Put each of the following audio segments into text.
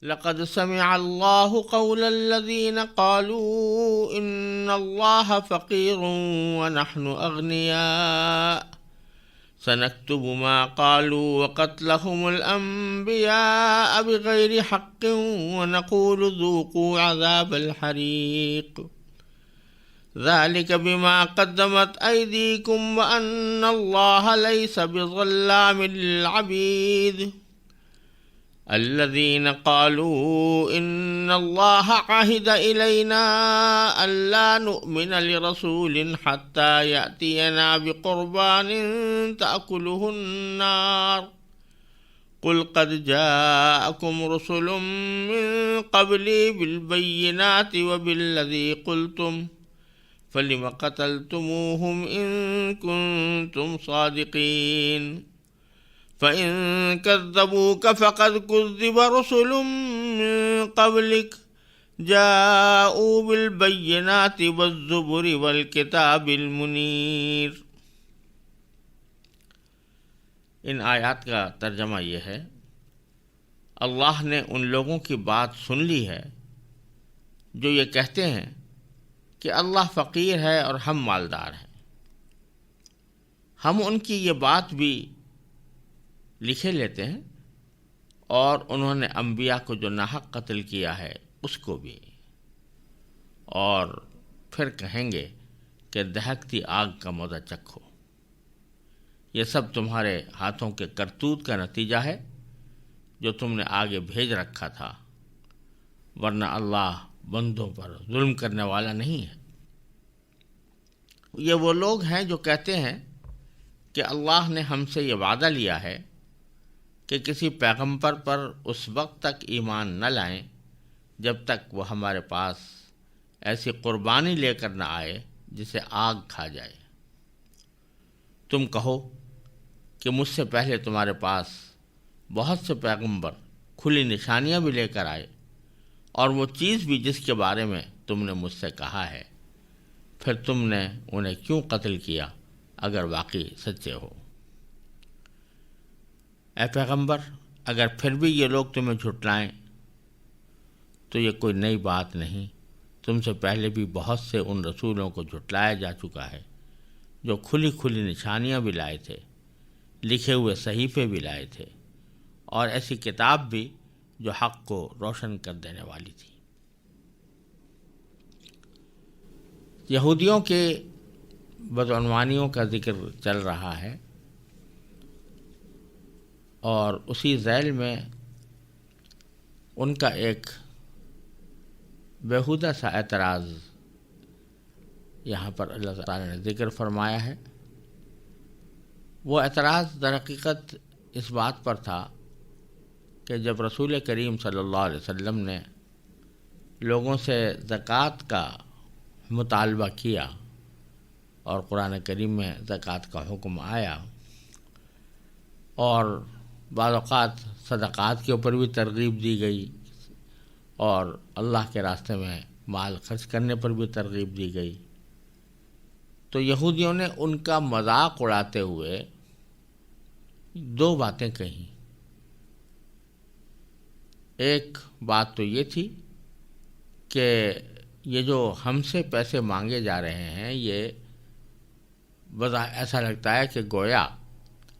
لقد سمع الله قول الذين قالوا إن الله فقير ونحن أغنياء سنكتب ما قالوا وقتلهم الأنبياء بغير حق ونقول ذوقوا عذاب الحريق ذلك بما قدمت أيديكم وأن الله ليس بظلام للعبيد الذين قالوا إن الله عهد إلينا ألا نؤمن لرسول حتى يأتينا بقربان تأكله النار قل قد جاءكم رسل من قبلي بالبينات وبالذي قلتم فلم قتلتموهم إن كنتم صادقين فإن كذبوك فقد كذب رسل من قبلك جاءوا بالبينات والزبر والكتاب المنير۔ ان آیات کا ترجمہ یہ ہے، اللہ نے ان لوگوں کی بات سن لی ہے جو یہ کہتے ہیں کہ اللہ فقیر ہے اور ہم مالدار ہیں۔ ہم ان کی یہ بات بھی لکھے لیتے ہیں اور انہوں نے انبیاء کو جو ناحق قتل کیا ہے اس کو بھی، اور پھر کہیں گے کہ دہکتی آگ کا مزہ چکھو۔ یہ سب تمہارے ہاتھوں کے کرتوت کا نتیجہ ہے جو تم نے آگے بھیج رکھا تھا، ورنہ اللہ بندوں پر ظلم کرنے والا نہیں ہے۔ یہ وہ لوگ ہیں جو کہتے ہیں کہ اللہ نے ہم سے یہ وعدہ لیا ہے کہ کسی پیغمبر پر اس وقت تک ایمان نہ لائیں جب تک وہ ہمارے پاس ایسی قربانی لے کر نہ آئے جسے آگ کھا جائے۔ تم کہو کہ مجھ سے پہلے تمہارے پاس بہت سے پیغمبر کھلی نشانیاں بھی لے کر آئے، اور وہ چیز بھی جس کے بارے میں تم نے مجھ سے کہا ہے، پھر تم نے انہیں کیوں قتل کیا اگر واقعی سچے ہو؟ اے پیغمبر، اگر پھر بھی یہ لوگ تمہیں جھٹلائیں تو یہ کوئی نئی بات نہیں، تم سے پہلے بھی بہت سے ان رسولوں کو جھٹلایا جا چکا ہے جو کھلی کھلی نشانیاں بھی لائے تھے، لکھے ہوئے صحیفے بھی لائے تھے، اور ایسی کتاب بھی جو حق کو روشن کر دینے والی تھی۔ یہودیوں کے بدعنوانیوں کا ذکر چل رہا ہے، اور اسی ذیل میں ان کا ایک بیہودہ سا اعتراض یہاں پر اللہ تعالی نے ذکر فرمایا ہے۔ وہ اعتراض در حقیقت اس بات پر تھا کہ جب رسول کریم صلی اللہ علیہ وسلم نے لوگوں سے زکوٰۃ کا مطالبہ کیا اور قرآن کریم میں زکوٰۃ کا حکم آیا، اور بعض اوقات صدقات کے اوپر بھی ترغیب دی گئی اور اللہ کے راستے میں مال خرچ کرنے پر بھی ترغیب دی گئی، تو یہودیوں نے ان کا مذاق اڑاتے ہوئے دو باتیں کہیں۔ ایک بات تو یہ تھی کہ یہ جو ہم سے پیسے مانگے جا رہے ہیں، یہ ایسا لگتا ہے کہ گویا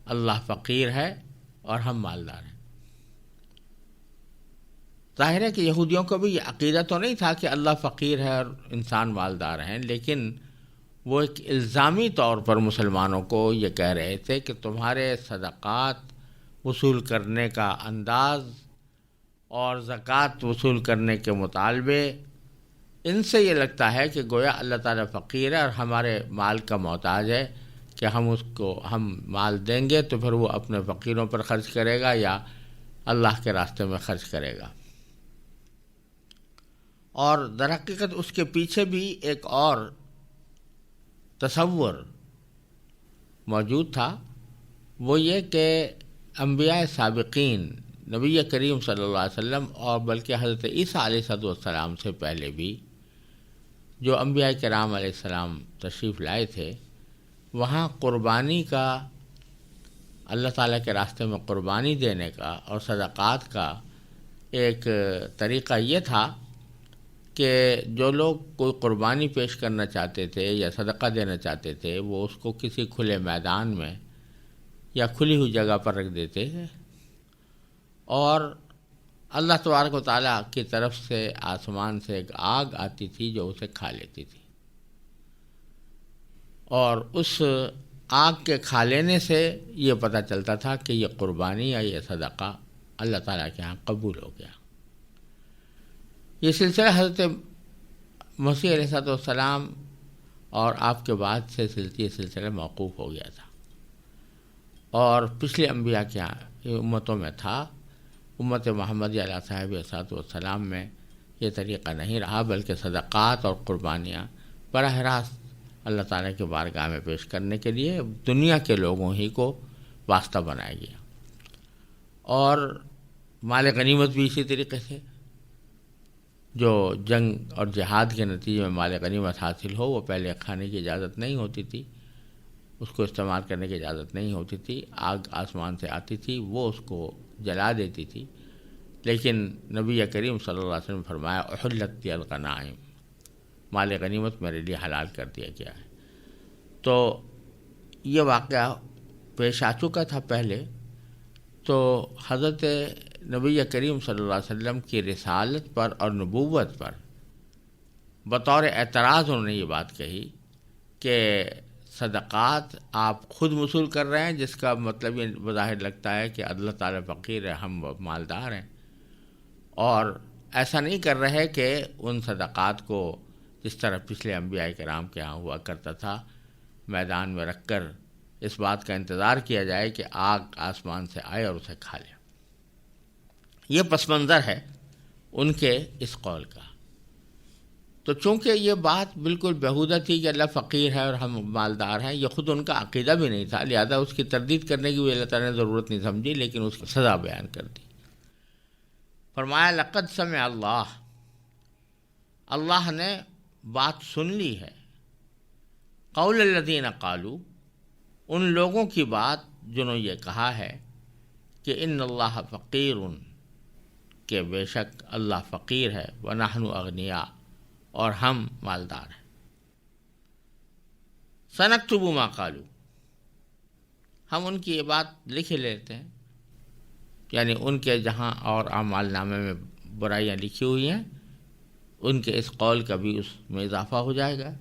اللہ فقیر ہے اور ہم مالدار ہیں۔ ظاہر ہے کہ یہودیوں کو بھی یہ عقیدہ تو نہیں تھا کہ اللہ فقیر ہے اور انسان مالدار ہیں، لیکن وہ ایک الزامی طور پر مسلمانوں کو یہ کہہ رہے تھے کہ تمہارے صدقات وصول کرنے کا انداز اور زکوٰۃ وصول کرنے کے مطالبے، ان سے یہ لگتا ہے کہ گویا اللہ تعالیٰ فقیر ہے اور ہمارے مال کا محتاج ہے، کہ ہم مال دیں گے تو پھر وہ اپنے فقیروں پر خرچ کرے گا یا اللہ کے راستے میں خرچ کرے گا۔ اور در حقیقت اس کے پیچھے بھی ایک اور تصور موجود تھا، وہ یہ کہ انبیاء سابقین، نبی کریم صلی اللہ علیہ وسلم اور بلکہ حضرت عیسیٰ علیہ السلام سے پہلے بھی جو انبیاء کرام علیہ السلام تشریف لائے تھے، وہاں قربانی کا، اللہ تعالیٰ کے راستے میں قربانی دینے کا اور صدقات کا ایک طریقہ یہ تھا کہ جو لوگ کوئی قربانی پیش کرنا چاہتے تھے یا صدقہ دینا چاہتے تھے وہ اس کو کسی کھلے میدان میں یا کھلی ہوئی جگہ پر رکھ دیتے تھے، اور اللہ تبارک و تعالیٰ کی طرف سے آسمان سے ایک آگ آتی تھی جو اسے کھا لیتی تھی، اور اس آگ کے کھا لینے سے یہ پتہ چلتا تھا کہ یہ قربانی یا یہ صدقہ اللہ تعالیٰ کے ہاں قبول ہو گیا۔ یہ سلسلہ حضرت مسیح علیہ السلام اور آپ کے بعد سے یہ سلسلہ موقوف ہو گیا تھا، اور پچھلے انبیاء کے امتوں میں تھا۔ امت محمدی علیہ صاحب والسلام میں یہ طریقہ نہیں رہا، بلکہ صدقات اور قربانیاں براہ راست اللہ تعالیٰ کے بارگاہ میں پیش کرنے کے لیے دنیا کے لوگوں ہی کو واسطہ بنایا گیا، اور مال غنیمت بھی اسی طریقے سے، جو جنگ اور جہاد کے نتیجے میں مال غنیمت حاصل ہو وہ پہلے کھانے کی اجازت نہیں ہوتی تھی، اس کو استعمال کرنے کی اجازت نہیں ہوتی تھی، آگ آسمان سے آتی تھی وہ اس کو جلا دیتی تھی، لیکن نبی کریم صلی اللہ علیہ وسلم نے فرمایا احلت الغنائم، مال غنیمت میرے لیے حلال کر دیا گیا ہے۔ تو یہ واقعہ پیش آ چکا تھا پہلے، تو حضرت نبی کریم صلی اللہ علیہ وسلم کی رسالت پر اور نبوت پر بطور اعتراض انہوں نے یہ بات کہی کہ صدقات آپ خود وصول کر رہے ہیں، جس کا مطلب یہ بظاہر لگتا ہے کہ اللہ تعالیٰ فقیر ہے، ہم مالدار ہیں، اور ایسا نہیں کر رہے کہ ان صدقات کو جس طرح پچھلے انبیاء کرام کے ہاں ہوا کرتا تھا میدان میں رکھ کر اس بات کا انتظار کیا جائے کہ آگ آسمان سے آئے اور اسے کھا لے۔ یہ پس منظر ہے ان کے اس قول کا۔ تو چونکہ یہ بات بالکل بیہودہ تھی کہ اللہ فقیر ہے اور ہم مالدار ہیں، یہ خود ان کا عقیدہ بھی نہیں تھا، لہذا اس کی تردید کرنے کی بھی اللہ تعالیٰ نے ضرورت نہیں سمجھی، لیکن اس کی سزا بیان کر دی۔ فرمایا لقد سمع اللہ نے بات سن لی ہے، قول الذین قالوا، ان لوگوں کی بات جنہوں یہ کہا ہے کہ ان اللہ فقیر، کہ بے شک اللہ فقیر ہے، ونحن اغنیاء، اور ہم مالدار ہیں۔ سنکتب ما قالوا، ہم ان کی یہ بات لکھ لیتے ہیں، یعنی ان کے جہاں اور اعمال نامے میں برائیاں لکھی ہوئی ہیں ان کے اس قول کا بھی اس میں اضافہ ہو جائے گا،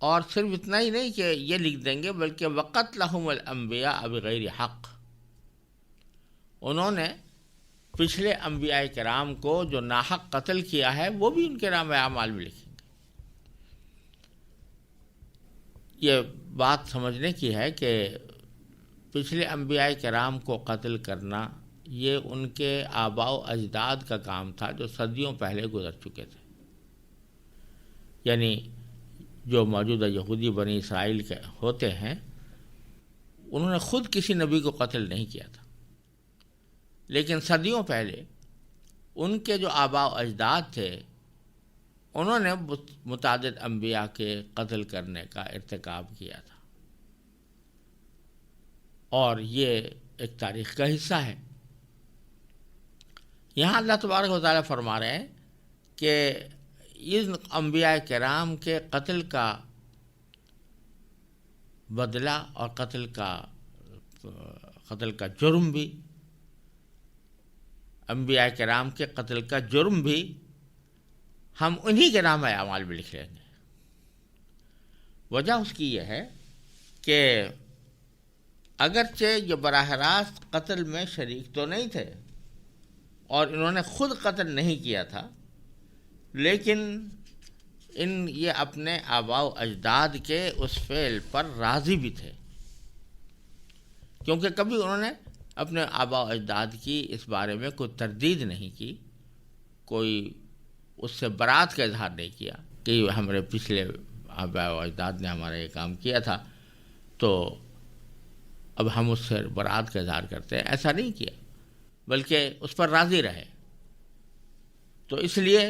اور صرف اتنا ہی نہیں کہ یہ لکھ دیں گے بلکہ وقتلہم الانبیاء بغیر حق، انہوں نے پچھلے انبیاء کرام کو جو ناحق قتل کیا ہے وہ بھی ان کے نام اعمال میں لکھیں گے۔ یہ بات سمجھنے کی ہے کہ پچھلے انبیاء کرام کو قتل کرنا یہ ان کے آباء و اجداد کا کام تھا جو صدیوں پہلے گزر چکے تھے، یعنی جو موجودہ یہودی بنی اسرائیل کے ہوتے ہیں انہوں نے خود کسی نبی کو قتل نہیں کیا تھا، لیکن صدیوں پہلے ان کے جو آباء و اجداد تھے انہوں نے متعدد انبیاء کے قتل کرنے کا ارتکاب کیا تھا، اور یہ ایک تاریخ کا حصہ ہے۔ یہاں اللہ تبارک و تعالیٰ فرما رہے ہیں کہ ان انبیاء کرام کے قتل کا بدلہ اور قتل کا جرم بھی، انبیاء کرام کے قتل کا جرم بھی ہم انہی کے نام اعمال میں لکھ لیں گے۔ وجہ اس کی یہ ہے کہ اگرچہ یہ براہ راست قتل میں شریک تو نہیں تھے اور انہوں نے خود قتل نہیں کیا تھا، لیکن یہ اپنے آباء و اجداد کے اس فعل پر راضی بھی تھے، کیونکہ کبھی انہوں نے اپنے آباء و اجداد کی اس بارے میں کوئی تردید نہیں کی، کوئی اس سے برات کا اظہار نہیں کیا کہ ہمارے پچھلے آباء و اجداد نے ہمارا یہ کام کیا تھا تو اب ہم اس سے برات کا اظہار کرتے ہیں، ایسا نہیں کیا، بلکہ اس پر راضی رہے۔ تو اس لیے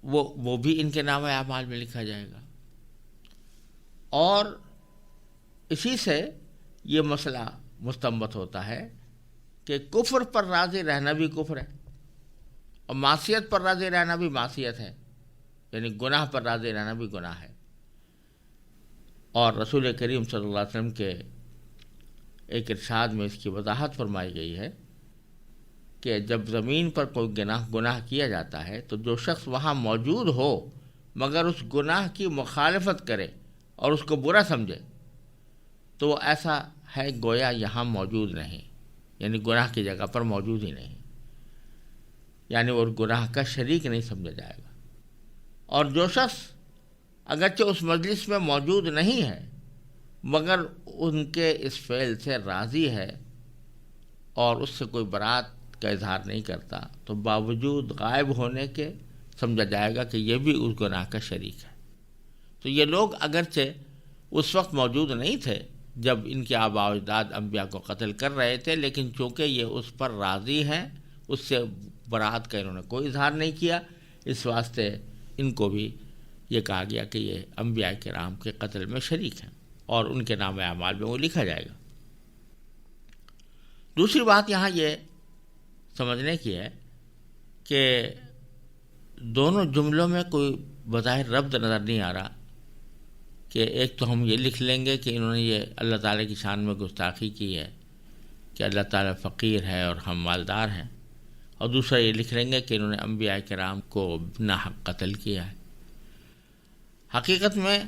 وہ بھی ان کے نام اعمال میں لکھا جائے گا، اور اسی سے یہ مسئلہ مستنبط ہوتا ہے کہ کفر پر راضی رہنا بھی کفر ہے، اور معصیت پر راضی رہنا بھی معصیت ہے، یعنی گناہ پر راضی رہنا بھی گناہ ہے۔ اور رسول کریم صلی اللہ علیہ وسلم کے ایک ارشاد میں اس کی وضاحت فرمائی گئی ہے کہ جب زمین پر کوئی گناہ کیا جاتا ہے تو جو شخص وہاں موجود ہو مگر اس گناہ کی مخالفت کرے اور اس کو برا سمجھے تو وہ ایسا ہے گویا یہاں موجود نہیں، یعنی گناہ کی جگہ پر موجود ہی نہیں، یعنی وہ گناہ کا شریک نہیں سمجھا جائے گا۔ اور جو شخص اگرچہ اس مجلس میں موجود نہیں ہے مگر ان کے اس فعل سے راضی ہے اور اس سے کوئی برات کا اظہار نہیں کرتا تو باوجود غائب ہونے کے سمجھا جائے گا کہ یہ بھی اس گناہ کا شریک ہے۔ تو یہ لوگ اگرچہ اس وقت موجود نہیں تھے جب ان کے آباء و اجداد انبیاء کو قتل کر رہے تھے، لیکن چونکہ یہ اس پر راضی ہیں، اس سے برات کا انہوں نے کوئی اظہار نہیں کیا، اس واسطے ان کو بھی یہ کہا گیا کہ یہ انبیاء کرام کے قتل میں شریک ہیں اور ان کے نام اعمال میں وہ لکھا جائے گا۔ دوسری بات یہاں یہ سمجھنے کی ہے کہ دونوں جملوں میں کوئی بظاہر ربط نظر نہیں آ رہا کہ ایک تو ہم یہ لکھ لیں گے کہ انہوں نے یہ اللہ تعالیٰ کی شان میں گستاخی کی ہے کہ اللہ تعالیٰ فقیر ہے اور ہم مالدار ہیں، اور دوسرا یہ لکھ لیں گے کہ انہوں نے انبیاء کرام کو ناحق قتل کیا ہے۔ حقیقت میں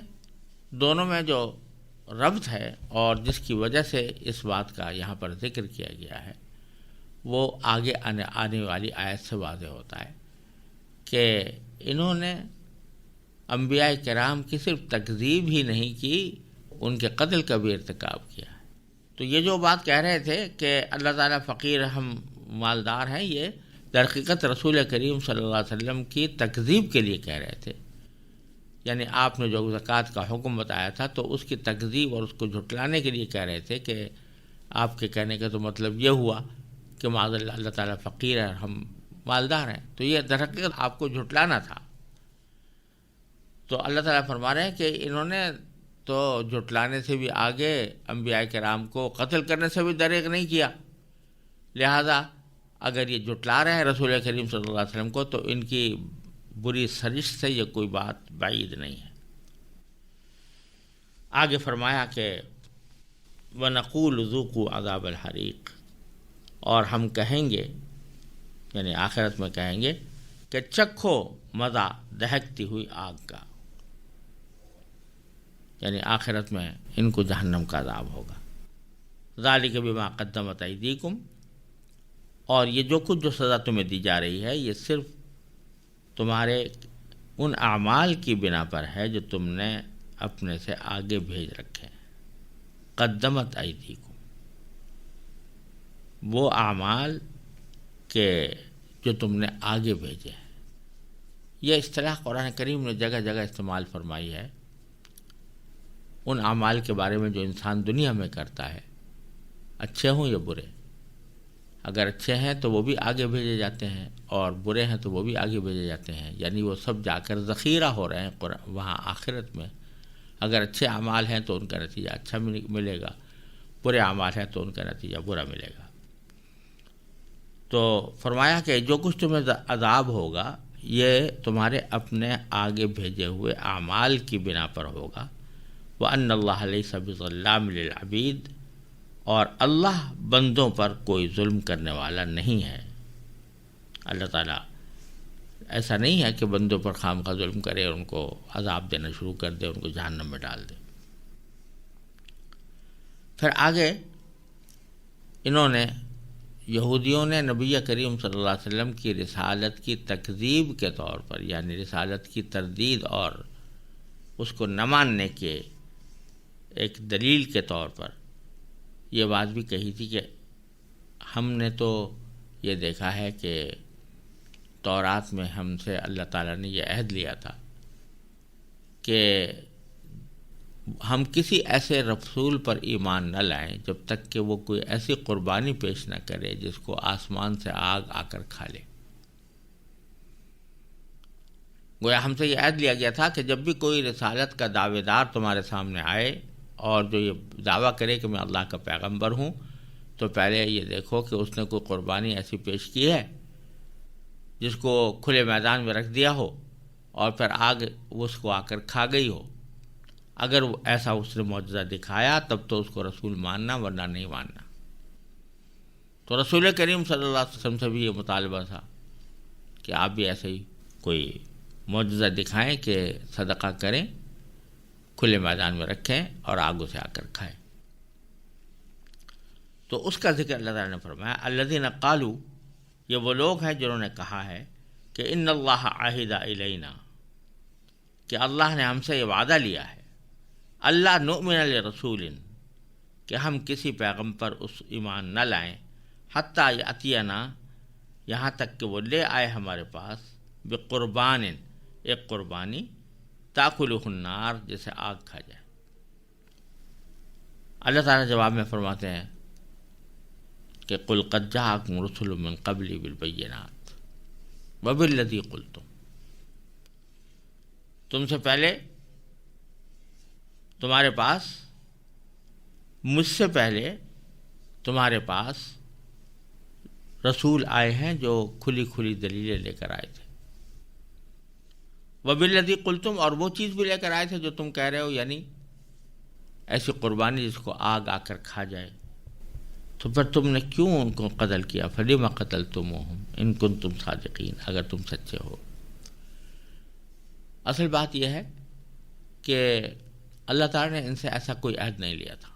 دونوں میں جو ربط ہے اور جس کی وجہ سے اس بات کا یہاں پر ذکر کیا گیا ہے وہ آگے آنے والی آیت سے واضح ہوتا ہے کہ انہوں نے انبیاء کرام کی صرف تکذیب ہی نہیں کی، ان کے قتل کا بھی ارتکاب کیا ہے۔ تو یہ جو بات کہہ رہے تھے کہ اللہ تعالیٰ فقیر ہم مالدار ہیں، یہ در حقیقت رسول کریم صلی اللہ علیہ وسلم کی تکذیب کے لیے کہہ رہے تھے، یعنی آپ نے جو زکوٰۃ کا حکم بتایا تھا تو اس کی تکذیب اور اس کو جھٹلانے کے لیے کہہ رہے تھے کہ آپ کے کہنے کا تو مطلب یہ ہوا کہ معاذ اللہ اللہ تعالیٰ فقیر ہے اور ہم مالدار ہیں، تو یہ در حقیقت آپ کو جھٹلانا تھا۔ تو اللہ تعالیٰ فرما رہے ہیں کہ انہوں نے تو جھٹلانے سے بھی آگے انبیاء کرام کو قتل کرنے سے بھی دریغ نہیں کیا، لہذا اگر یہ جھٹلا رہے ہیں رسول کریم صلی اللہ علیہ وسلم کو تو ان کی بری سرشت سے یہ کوئی بات بعید نہیں ہے۔ آگے فرمایا کہ وَنَقُولُ ذُوقُوا عَذَابَ الْحَرِيقِ، اور ہم کہیں گے، یعنی آخرت میں کہیں گے کہ چکھو مزہ دہکتی ہوئی آگ کا، یعنی آخرت میں ان کو جہنم کا عذاب ہوگا۔ ذَلِكَ بِمَا قَدَّمَتْ أَيْدِيكُمْ، اور یہ جو کچھ جو سزا تمہیں دی جا رہی ہے یہ صرف تمہارے ان اعمال کی بنا پر ہے جو تم نے اپنے سے آگے بھیج رکھے ہیں۔ قدمت ایدیکم، وہ اعمال کہ جو تم نے آگے بھیجے ہیں۔ یہ اصطلاح قرآن کریم نے جگہ جگہ استعمال فرمائی ہے ان اعمال کے بارے میں جو انسان دنیا میں کرتا ہے، اچھے ہوں یا برے۔ اگر اچھے ہیں تو وہ بھی آگے بھیجے جاتے ہیں اور برے ہیں تو وہ بھی آگے بھیجے جاتے ہیں، یعنی وہ سب جا کر ذخیرہ ہو رہے ہیں وہاں آخرت میں۔ اگر اچھے اعمال ہیں تو ان کا نتیجہ اچھا ملے گا، برے اعمال ہیں تو ان کا نتیجہ برا ملے گا۔ تو فرمایا کہ جو کچھ تمہیں عذاب ہوگا یہ تمہارے اپنے آگے بھیجے ہوئے اعمال کی بنا پر ہوگا۔ وَأَنَّ اللَّهَ لَيْسَ بِظَلَّامٍ لِّلْعَبِيدِ، اور اللہ بندوں پر کوئی ظلم کرنے والا نہیں ہے۔ اللہ تعالیٰ ایسا نہیں ہے کہ بندوں پر خامخواہ ظلم کرے اور ان کو عذاب دینا شروع کر دے، ان کو جہنم میں ڈال دے۔ پھر آگے انہوں نے یہودیوں نے نبی کریم صلی اللہ علیہ وسلم کی رسالت کی تکذیب کے طور پر، یعنی رسالت کی تردید اور اس کو نہ ماننے کے ایک دلیل کے طور پر یہ بات بھی کہی تھی کہ ہم نے تو یہ دیکھا ہے کہ تورات میں ہم سے اللہ تعالیٰ نے یہ عہد لیا تھا کہ ہم کسی ایسے رسول پر ایمان نہ لائیں جب تک کہ وہ کوئی ایسی قربانی پیش نہ کرے جس کو آسمان سے آگ آ کر کھا لے۔ گویا ہم سے یہ عہد لیا گیا تھا کہ جب بھی کوئی رسالت کا دعوے دار تمہارے سامنے آئے اور جو یہ دعویٰ کرے کہ میں اللہ کا پیغمبر ہوں، تو پہلے یہ دیکھو کہ اس نے کوئی قربانی ایسی پیش کی ہے جس کو کھلے میدان میں رکھ دیا ہو اور پھر آگ اس کو آ کر کھا گئی ہو، اگر ایسا اس نے معجزہ دکھایا تب تو اس کو رسول ماننا، ورنہ نہیں ماننا۔ تو رسول کریم صلی اللہ علیہ وسلم سے بھی یہ مطالبہ تھا کہ آپ بھی ایسے ہی کوئی معجزہ دکھائیں کہ صدقہ کریں، کھلے میدان میں رکھیں اور آگ سے آ کر کھائیں۔ تو اس کا ذکر اللہ تعالیٰ نے فرمایا الذین قالوا، یہ وہ لوگ ہیں جنہوں نے کہا ہے کہ ان اللہ عہد الینا، کہ اللہ نے ہم سے یہ وعدہ لیا ہے، اللہ نؤمن لرسول، کہ ہم کسی پیغام پر اس ایمان نہ لائیں، حتیٰ یأتینا، یہاں تک کہ وہ لے آئے ہمارے پاس، بقربان، ایک قربانی، تاکلہ النار، جسے آگ کھا جائے۔ اللہ تعالیٰ جواب میں فرماتے ہیں کہ قل قد جاءکم رسل من قبلی بالبینات وبالذی قلتم، تم سے پہلے، تمہارے پاس، مجھ سے پہلے تمہارے پاس رسول آئے ہیں جو کھلی کھلی دلیلیں لے کر آئے تھے، وبالذی قلتم، اور وہ چیز بھی لے کر آئے تھے جو تم کہہ رہے ہو، یعنی ایسی قربانی جس کو آگ آ کر کھا جائے۔ تو پھر تم نے کیوں ان کو قتل کیا؟ فلم قتلتموہم ان کنتم صادقین، اگر تم سچے ہو۔ اصل بات یہ ہے کہ اللہ تعالیٰ نے ان سے ایسا کوئی عہد نہیں لیا تھا۔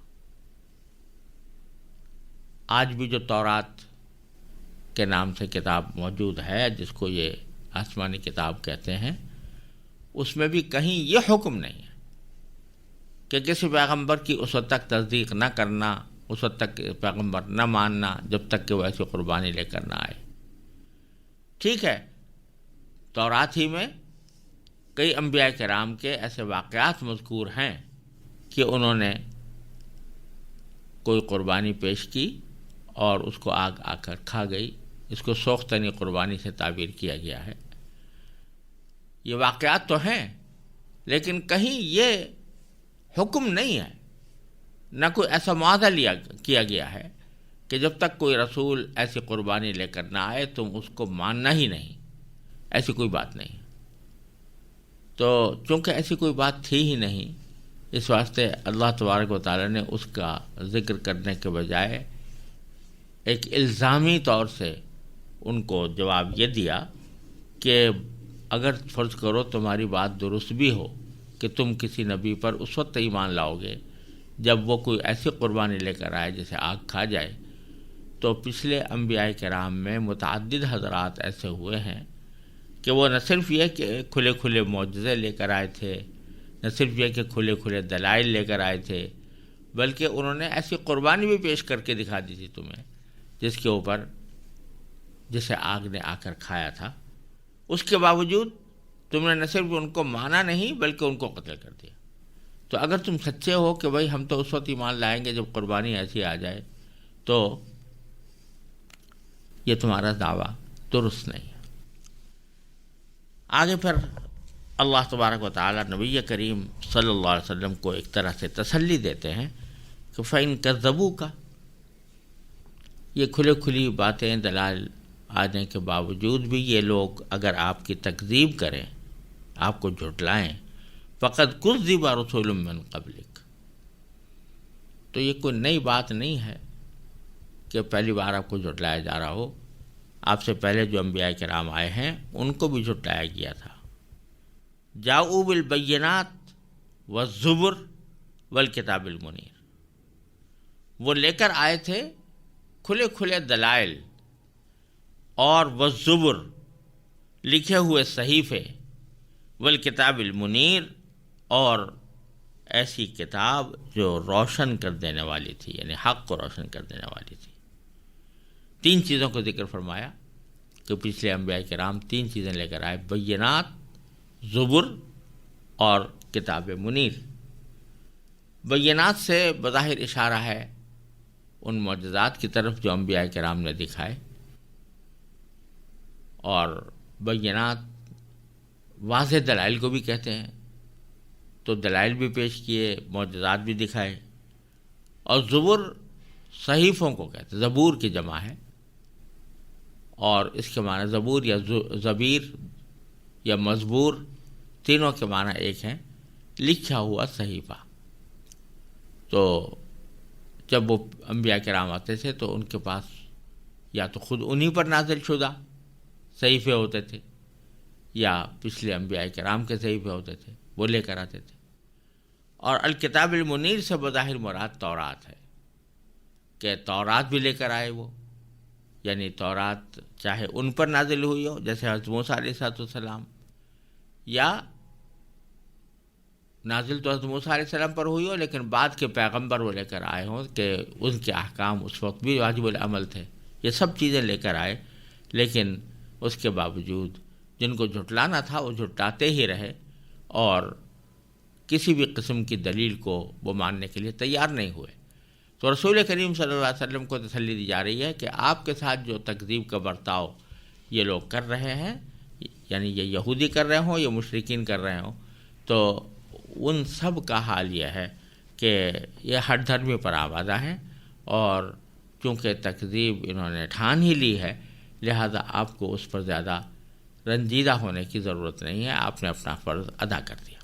آج بھی جو تورات کے نام سے کتاب موجود ہے، جس کو یہ آسمانی کتاب کہتے ہیں، اس میں بھی کہیں یہ حکم نہیں ہے کہ کسی پیغمبر کی اس وقت تک تصدیق نہ کرنا، اس وقت تک پیغمبر نہ ماننا جب تک کہ وہ ایسی قربانی لے کر نہ آئے۔ ٹھیک ہے، تورات ہی میں کئی انبیاء کرام کے ایسے واقعات مذکور ہیں کہ انہوں نے کوئی قربانی پیش کی اور اس کو آگ آ کر کھا گئی۔ اس کو سوختنی قربانی سے تعبیر کیا گیا ہے۔ یہ واقعات تو ہیں، لیکن کہیں یہ حکم نہیں ہے، نہ کوئی ایسا معاہدہ کیا گیا ہے کہ جب تک کوئی رسول ایسی قربانی لے کر نہ آئے تم اس کو ماننا ہی نہیں، ایسی کوئی بات نہیں۔ تو چونکہ ایسی کوئی بات تھی ہی نہیں، اس واسطے اللہ تبارک و تعالیٰ نے اس کا ذکر کرنے کے بجائے ایک الزامی طور سے ان کو جواب یہ دیا کہ اگر فرض کرو تمہاری بات درست بھی ہو کہ تم کسی نبی پر اس وقت ایمان لاؤ گے جب وہ کوئی ایسی قربانی لے کر آئے جسے آگ کھا جائے، تو پچھلے انبیاء کرام میں متعدد حضرات ایسے ہوئے ہیں کہ وہ نہ صرف یہ کہ کھلے کھلے معجزے لے کر آئے تھے، نہ صرف یہ کہ کھلے کھلے دلائل لے کر آئے تھے، بلکہ انہوں نے ایسی قربانی بھی پیش کر کے دکھا دی تھی تمہیں جس کے اوپر جسے آگ نے آ کر کھایا تھا۔ اس کے باوجود تم نے نہ صرف ان کو مانا نہیں بلکہ ان کو قتل کر دیا۔ تو اگر تم سچے ہو کہ بھائی ہم تو اس وقت ایمان لائیں گے جب قربانی ایسی آ جائے، تو یہ تمہارا دعویٰ درست نہیں ہے۔ آگے پھر اللہ تبارک و تعالیٰ نبی کریم صلی اللہ علیہ وسلم کو ایک طرح سے تسلی دیتے ہیں کہ فَإِن كَذَّبُوكَ، یہ کھلے کھلی باتیں دلائل آنے کے باوجود بھی یہ لوگ اگر آپ کی تکذیب کریں، آپ کو جھٹلائیں، فَقَدْ كُذِّبَ رُسُلٌ مِّن قَبْلِكَ، تو یہ کوئی نئی بات نہیں ہے کہ پہلی بار آپ کو جھٹلایا جا رہا ہو۔ آپ سے پہلے جو انبیاء کرام آئے ہیں ان کو بھی جھٹلایا گیا تھا۔ جاؤ بالبینات والزبر والکتاب المنیر، وہ لے کر آئے تھے کھلے کھلے دلائل اور والزبر، لکھے ہوئے صحیفے، والکتاب المنیر، اور ایسی کتاب جو روشن کر دینے والی تھی، یعنی حق کو روشن کر دینے والی تھی۔ تین چیزوں کو ذکر فرمایا کہ پچھلے انبیاء کرام تین چیزیں لے کر آئے، بینات، زبر اور کتاب منیر۔ بینات سے بظاہر اشارہ ہے ان معجزات کی طرف جو انبیاء کرام نے دکھائے، اور بینات واضح دلائل کو بھی کہتے ہیں، تو دلائل بھی پیش کیے، معجزات بھی دکھائے۔ اور زبر صحیفوں کو کہتے ہیں، زبور کی جمع ہے، اور اس کے معنی زبور یا زبیر یا مزبور، تینوں کے معنی ایک ہیں، لکھا ہوا صحیفہ۔ تو جب وہ انبیاء کرام آتے تھے تو ان کے پاس یا تو خود انہی پر نازل شدہ صحیفے ہوتے تھے یا پچھلے انبیاء کرام کے صحیفے ہوتے تھے، وہ لے کر آتے تھے۔ اور الکتاب المنیر سے بظاہر مراد تورات ہے کہ تورات بھی لے کر آئے وہ، یعنی تورات چاہے ان پر نازل ہوئی ہو جیسے حضرت موسیٰ علیہ السلام، یا نازل تو حضرت موسیٰ علیہ السلام پر ہوئی ہو لیکن بعد کے پیغمبر وہ لے کر آئے ہوں کہ ان کے احکام اس وقت بھی واجب العمل تھے، یہ سب چیزیں لے کر آئے، لیکن اس کے باوجود جن کو جھٹلانا تھا وہ جھٹلاتے ہی رہے اور کسی بھی قسم کی دلیل کو وہ ماننے کے لیے تیار نہیں ہوئے۔ تو رسول کریم صلی اللہ علیہ وسلم کو تسلی دی جا رہی ہے کہ آپ کے ساتھ جو تکذیب کا برتاؤ یہ لوگ کر رہے ہیں، یعنی یہ یہودی کر رہے ہوں یا مشرکین کر رہے ہوں، تو ان سب کا حال یہ ہے کہ یہ ہٹ دھرمی پر آوازہ ہیں، اور چونکہ تکذیب انہوں نے ٹھان ہی لی ہے، لہذا آپ کو اس پر زیادہ رنجیدہ ہونے کی ضرورت نہیں ہے، آپ نے اپنا فرض ادا کر دیا۔